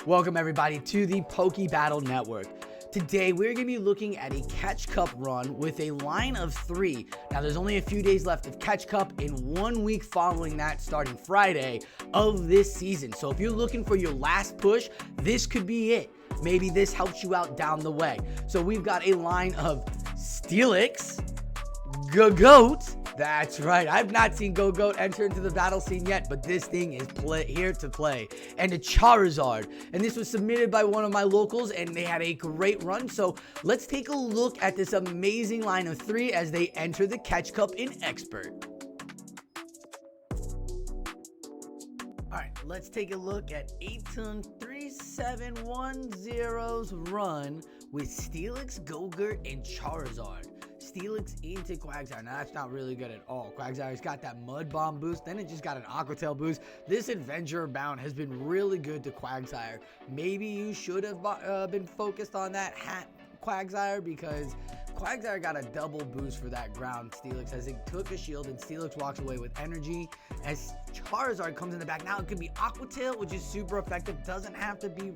Welcome everybody to the Poke Battle Network. Today we're going to be looking at a Catch Cup run with a line of 3. Now there's only a few days left of Catch Cup in 1 week following that, starting Friday of this season. So if you're looking for your last push, this could be it. Maybe this helps you out down the way. So we've got a line of Steelix, Gogoat. That's right. I've not seen Gogoat enter into the battle scene yet, but this thing is here to play. And a Charizard. And this was submitted by one of my locals, and they had a great run. So let's take a look at this amazing line of 3 as they enter the Catch Cup in Expert. Alright, let's take a look at 8-3710's run with Steelix, Gogoat, and Charizard. Steelix into Quagsire. Now that's not really good at all. Quagsire's got that Mud Bomb boost, then it just got an Aqua Tail boost. This Adventure Abound has been really good to Quagsire. Maybe you should have been focused on that Quagsire, because Quagsire got a double boost for that ground Steelix as it took a shield, and Steelix walks away with energy. As Charizard comes in the back, now it could be Aqua Tail, which is super effective. Doesn't have to be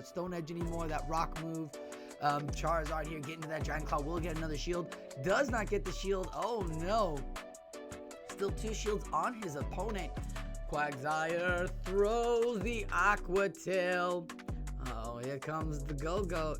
Stone Edge anymore, that rock move. Charizard here getting to that Dragon Claw will get another shield. Does not get the shield. Oh no. Still 2 shields on his opponent. Quagsire throws the Aqua Tail. Oh, here comes the Gogoat.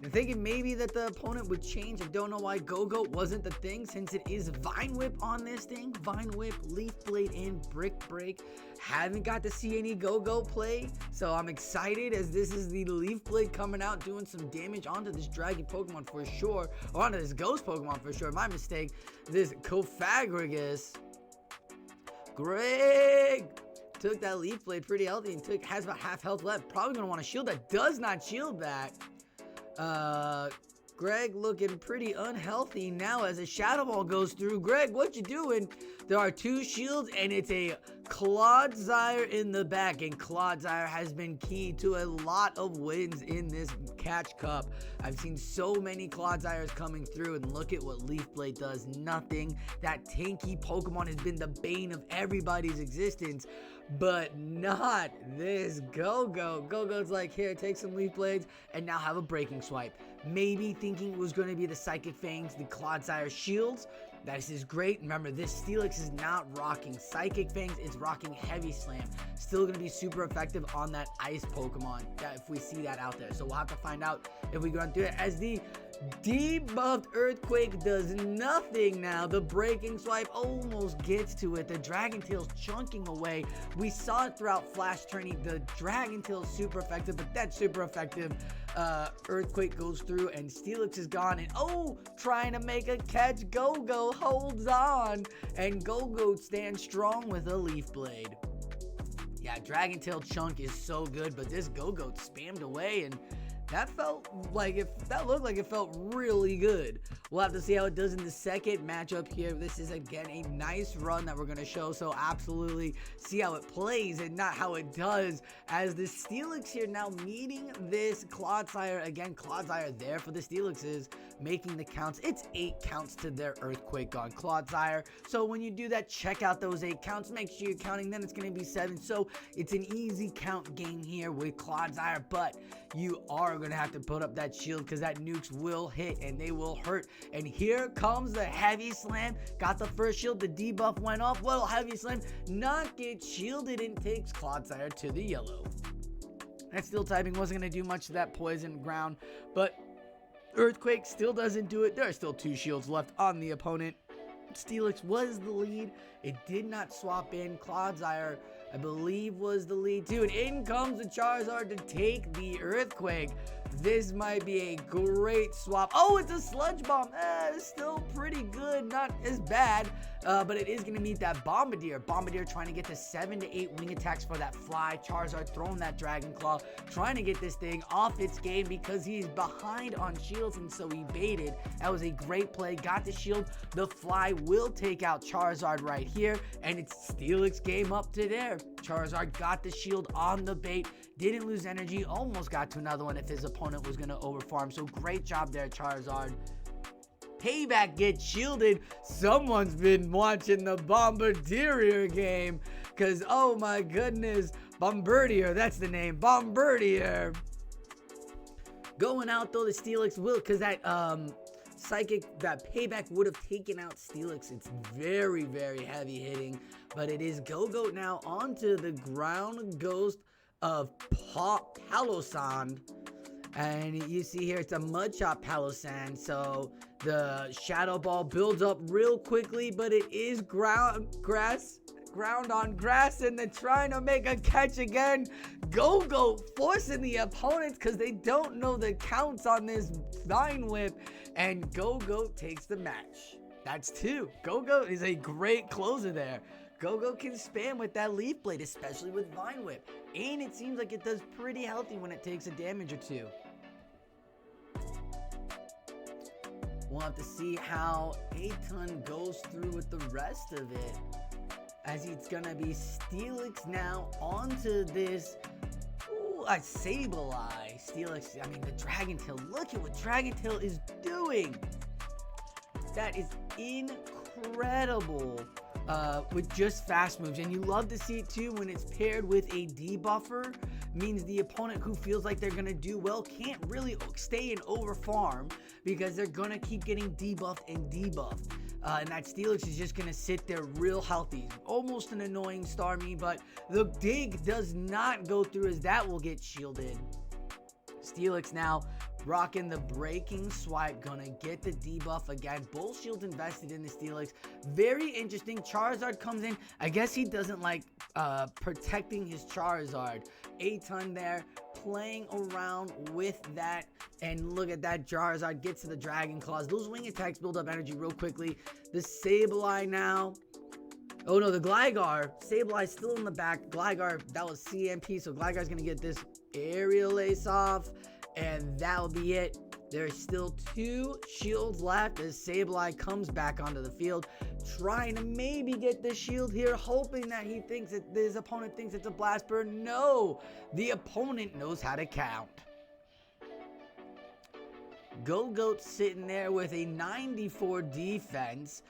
I'm thinking maybe that the opponent would change. I don't know why Gogoat wasn't the thing, since it is Vine Whip on this thing. Vine Whip, Leaf Blade, and Brick Break. Haven't got to see any Gogoat play, so I'm excited as this is the Leaf Blade coming out doing some damage onto this Dragon Pokemon for sure, or onto this Ghost Pokemon for sure. My mistake. This Cofagrigus. Greg took that Leaf Blade pretty healthy and has about half health left. Probably going to want to shield that. Does not shield that. Greg looking pretty unhealthy now as a Shadow Ball goes through. Greg, what you doing? There are 2 shields, and it's a Clodsire in the back, and Clodsire has been key to a lot of wins in this Catch Cup. I've seen so many Clodsires coming through, and look at what Leaf Blade does. Nothing. That tanky Pokemon has been the bane of everybody's existence, but not this Gogoat. Gogoat's like, here, take some Leaf Blades, and now have a Breaking Swipe. Maybe thinking it was going to be the Psychic Fangs, the Clodsire shields. This is great. Remember, this Steelix is not rocking Psychic Fangs, it's rocking Heavy Slam. Still going to be super effective on that Ice Pokemon, if we see that out there. So we'll have to find out if we go through it. As the debuffed Earthquake does nothing now. The Breaking Swipe almost gets to it. The Dragon Tail's chunking away. We saw it throughout Flash Tourney. The Dragon Tail's super effective, but that super effective Earthquake goes through, and Steelix is gone. And trying to make a catch. Gogoat holds on, and Gogoat stands strong with a Leaf Blade. Yeah, Dragon Tail chunk is so good, but this Gogoat spammed away, and that looked like it felt really good. We'll have to see how it does in the second matchup here. This is, again, a nice run that we're going to show, so absolutely see how it plays and not how it does. As the Steelix here now meeting this Clodsire. Again, Clodsire there for the Steelixes, making the counts. It's 8 counts to their Earthquake on Clodsire. So when you do that, check out those 8 counts. Make sure you're counting, then it's going to be 7. So it's an easy count game here with Clodsire, but you are going to have to put up that shield because that nukes will hit and they will hurt. And here comes the Heavy Slam. Got the first shield. The debuff went off. Well, Heavy Slam not get shielded and takes Clodsire to the yellow. That Steel typing wasn't going to do much to that poison ground, but Earthquake still doesn't do it. There are still 2 shields left on the opponent. Steelix was the lead. It did not swap in. Clodsire, I believe, was the lead too. And in comes the Charizard to take the Earthquake. This might be a great swap. Oh, it's a Sludge Bomb. It's still pretty good. Not as bad, but it is going to meet that Bombardier. Bombardier trying to get to 7 to 8 wing attacks for that Fly. Charizard throwing that Dragon Claw, trying to get this thing off its game because he's behind on shields, and so he baited. That was a great play. Got the shield. The Fly will take out Charizard right here, and it's Steelix game up to there. Charizard got the shield on the bait. Didn't lose energy. Almost got to another one if his opponent was going to overfarm. So great job there, Charizard. Payback gets shielded. Someone's been watching the Bombardier game. Because, oh my goodness, Bombardier, that's the name, Bombardier. Going out though, the Steelix will, because that psychic, that payback would have taken out Steelix. It's very, very heavy hitting, but it is Gogoat now onto the ground ghost of Palossand. And you see here, it's a mud chop Palossand, so the shadow ball builds up real quickly, but it is ground on grass, and they're trying to make a catch again. Gogoat forcing the opponents because they don't know the counts on this Vine Whip, and Gogoat takes the match. That's 2. Gogoat is a great closer there. Gogoat can spam with that Leaf Blade, especially with Vine Whip, and it seems like it does pretty healthy when it takes a damage or 2. We'll have to see how Aton goes through with the rest of it, as it's gonna be Steelix now onto this a Sableye. Steelix, I mean the Dragon Tail, look at what Dragon Tail is doing. That is incredible with just fast moves, and you love to see it too when it's paired with a debuffer. Means the opponent who feels like they're gonna do well can't really stay in over farm because they're gonna keep getting debuffed and debuffed. And that Steelix is just gonna sit there real healthy. Almost an annoying Starmie, but the dig does not go through as that will get shielded. Steelix now rocking the breaking swipe, gonna get the debuff again. Both shields invested in the Steelix. Very interesting. Charizard comes in. I guess he doesn't like protecting his Charizard. Aton there playing around with that, and look at that. Charizard gets to the Dragon Claws. Those wing attacks build up energy real quickly. The Sableye now. Oh no, the Gligar. Sableye's still in the back. Gligar, that was CMP, so Gligar's gonna get this aerial ace off, and that'll be it. There's still 2 shields left as Sableye comes back onto the field, trying to maybe get the shield here, hoping that he thinks that his opponent thinks it's a blast burn. No, the opponent knows how to count. Gogoat sitting there with a 94 defense.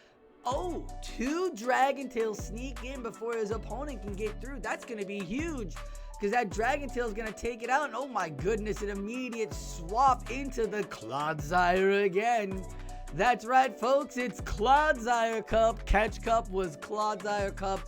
Oh, 2 Dragon Tails sneak in before his opponent can get through. That's going to be huge, because that Dragon Tail is going to take it out. And oh my goodness, an immediate swap into the Clodsire again. That's right, folks. It's Clodsire Cup. Catch Cup was Clodsire Cup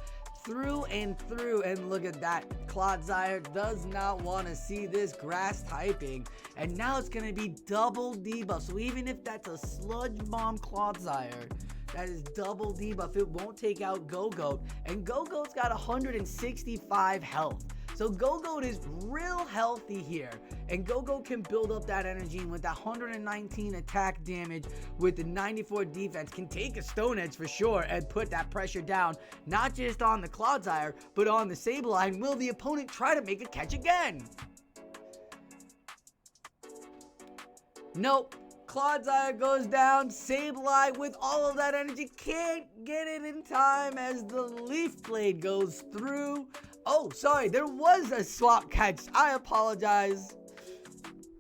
through and through. And look at that. Clodsire does not want to see this grass typing. And now it's going to be double debuff. So even if that's a Sludge Bomb Clodsire, that is double debuff. It won't take out Gogoat. And Gogoat's got 165 health. So Gogoat is real healthy here, and Gogoat can build up that energy, and with that 119 attack damage with the 94 defense can take a Stone Edge for sure and put that pressure down, not just on the Clodsire, but on the Sableye. And will the opponent try to make a catch again? Nope. Clodsire goes down. Sableye with all of that energy can't get it in time as the Leaf Blade goes through. Oh, sorry, there was a swap catch. I apologize.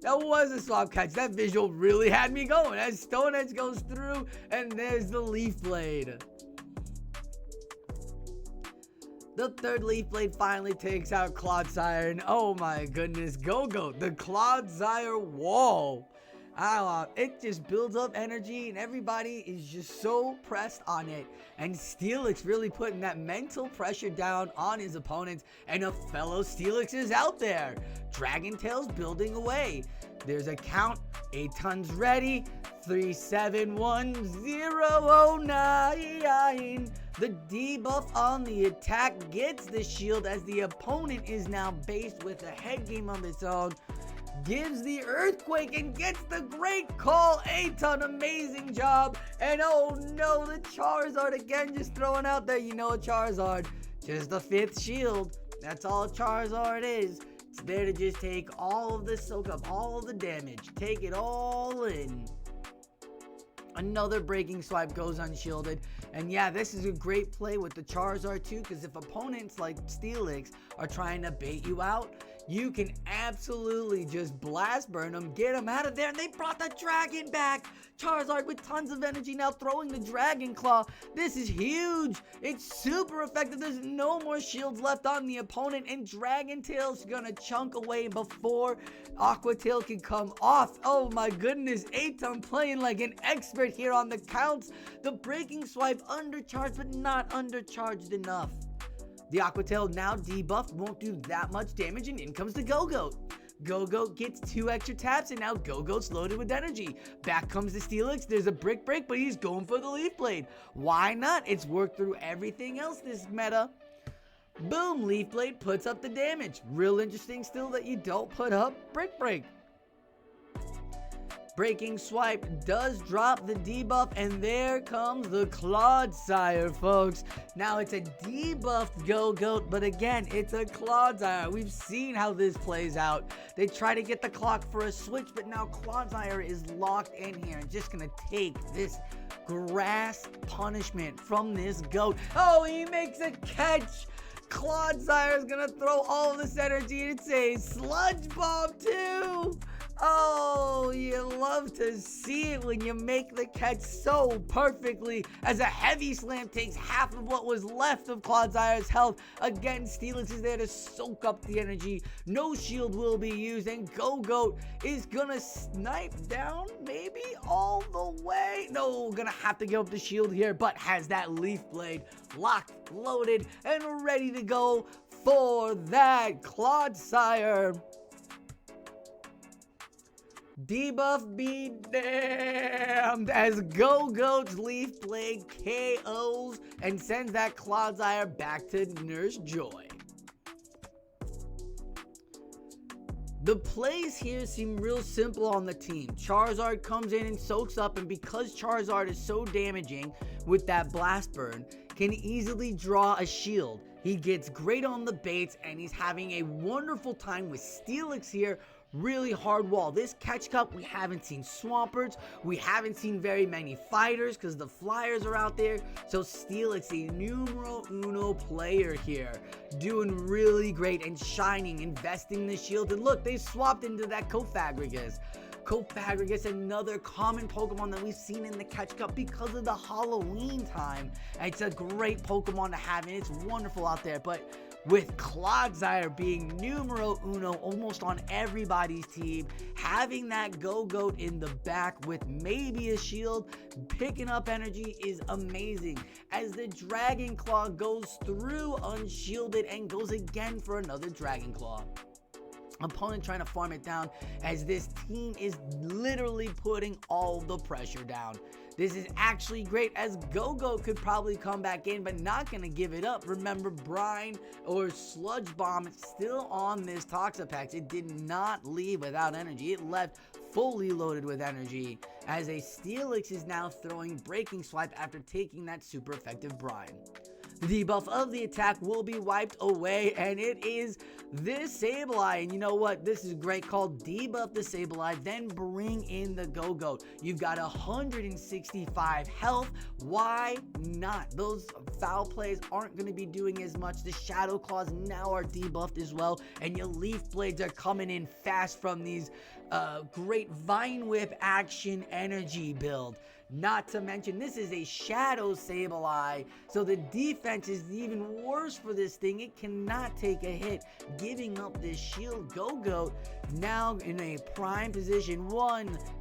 That was a swap catch. That visual really had me going as Stone Edge goes through, and there's the Leaf Blade. The 3rd Leaf Blade finally takes out Clodsire, and oh my goodness, Gogoat, the Clodsire wall. It just builds up energy, and everybody is just so pressed on it. And Steelix really putting that mental pressure down on his opponents, and a fellow Steelix is out there. Dragon Tail's building away. There's a count. Aton's ready. 371009. The debuff on the attack gets the shield as the opponent is now based with a head game of its own. Gives the Earthquake and gets the great call. Aton, amazing job. And oh no, the Charizard again just throwing out there. You know a Charizard, just the 5th shield. That's all Charizard is. It's there to just take all of the soak up, all of the damage. Take it all in. Another breaking swipe goes unshielded. And yeah, this is a great play with the Charizard too, because if opponents like Steelix are trying to bait you out, you can absolutely just blast burn them, get them out of there, and they brought the dragon back. Charizard with tons of energy now throwing the Dragon Claw. This is huge. It's super effective. There's no more shields left on the opponent, and Dragon Tail's gonna chunk away before Aqua Tail can come off. Oh my goodness, Atom playing like an expert here on the counts. The Breaking Swipe undercharged, but not undercharged enough. The Aqua Tail now debuffed, won't do that much damage, and in comes the Gogoat. Gogoat gets 2 extra taps, and now Gogoat's loaded with energy. Back comes the Steelix. There's a Brick Break, but he's going for the Leaf Blade. Why not? It's worked through everything else this meta. Boom, Leaf Blade puts up the damage. Real interesting still that you don't put up Brick Break. Breaking Swipe does drop the debuff, and there comes the Clodsire, folks. Now it's a debuffed Gogoat, but again, it's a Clodsire. We've seen how this plays out. They try to get the clock for a switch, but now Clodsire is locked in here and just gonna take this grass punishment from this goat. Oh, he makes a catch. Clodsire is gonna throw all of this energy, and it's a Sludge Bomb too. Oh, you love to see it when you make the catch so perfectly, as a Heavy Slam takes half of what was left of Clodsire's health. Again, Steelix is there to soak up the energy. No shield will be used, and Gogoat is gonna snipe down maybe all the way. No, gonna have to give up the shield here, but has that Leaf Blade locked, loaded, and ready to go for that Clodsire. Debuff be damned, as Gogoat's Leaf Blade KOs and sends that Clodsire back to Nurse Joy. The plays here seem real simple on the team. Charizard comes in and soaks up, and because Charizard is so damaging with that Blast Burn, can easily draw a shield. He gets great on the baits, and he's having a wonderful time with Steelix here. Really hard wall. This catch cup, we haven't seen Swampers. We haven't seen very many fighters because the flyers are out there. So Steelix, a numero uno player here, doing really great and shining, investing the shield. And look, they swapped into that Cofagrigus. Cofagrigus, another common Pokemon that we've seen in the Catch Cup because of the Halloween time. It's a great Pokemon to have, and it's wonderful out there. But with Clodsire being numero uno almost on everybody's team, having that Gogoat in the back with maybe a shield, picking up energy is amazing. As the Dragon Claw goes through unshielded and goes again for another Dragon Claw. Opponent trying to farm it down, as this team is literally putting all the pressure down. This is actually great, as Gogoat could probably come back in, but not going to give it up. Remember, Brine or Sludge Bomb is still on this Toxapex. It did not leave without energy. It left fully loaded with energy, as a Steelix is now throwing Breaking Swipe after taking that super effective Brine. The debuff of the attack will be wiped away, and it is this Sableye. And you know what? This is great. Called debuff the Sableye, then bring in the Gogoat. You've got 165 health. Why not? Those foul plays aren't going to be doing as much. The Shadow Claws now are debuffed as well, and your Leaf Blades are coming in fast from these great Vine Whip action energy build. Not to mention, this is a Shadow Sableye, so the defense is even worse for this thing. It cannot take a hit, giving up this shield. Gogoat now in a prime position.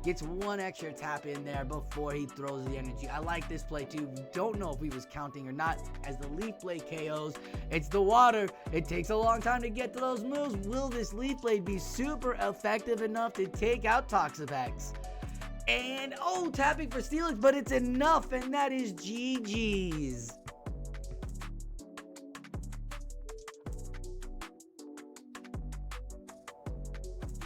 Gets one extra tap in there before he throws the energy. I like this play too. Don't know if he was counting or not, as the Leaf Blade KOs. It's the water. It takes a long time to get to those moves. Will this Leaf Blade be super effective enough to take out Toxapex? And, oh, tapping for Steelix, but it's enough, and that is GG's.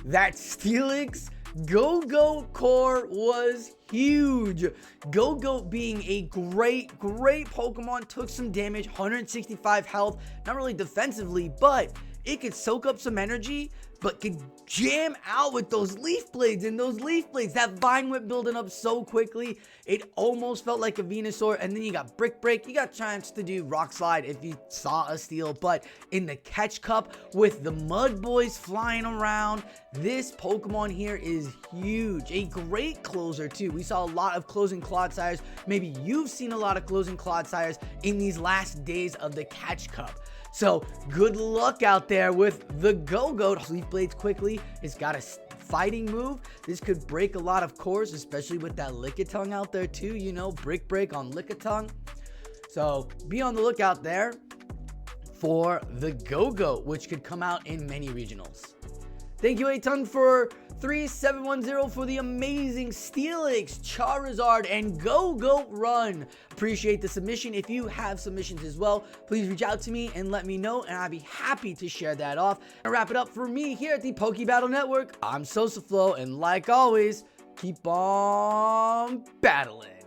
That Steelix Gogoat core was huge. Gogoat being a great Pokemon, took some damage, 165 health, not really defensively, but it could soak up some energy. but can jam out with those leaf blades. And those leaf blades, that vine whip building up so quickly, it almost felt like a Venusaur. And then you got Brick Break, you got chance to do Rock Slide if you saw a Steel. But in the Catch Cup with the Mud Boys flying around, this Pokemon here is huge. A great closer too. We saw a lot of closing Clodsires. Maybe you've seen a lot of closing Clodsires in these last days of the Catch Cup. So good luck out there with the Gogoat. Leaf Blades quickly. It's got a fighting move. This could break a lot of cores, especially with that Lickitung out there too. You know, Brick Break on Lickitung. So be on the lookout there for the Gogoat, which could come out in many regionals. Thank you a ton for 3710 for the amazing Steelix, Charizard, and Gogoat run. Appreciate the submission. If you have submissions as well, please reach out to me and let me know, and I'd be happy to share that off. And wrap it up for me here at the Pokebattle Network. I'm Sosaflow, and like always, keep on battling.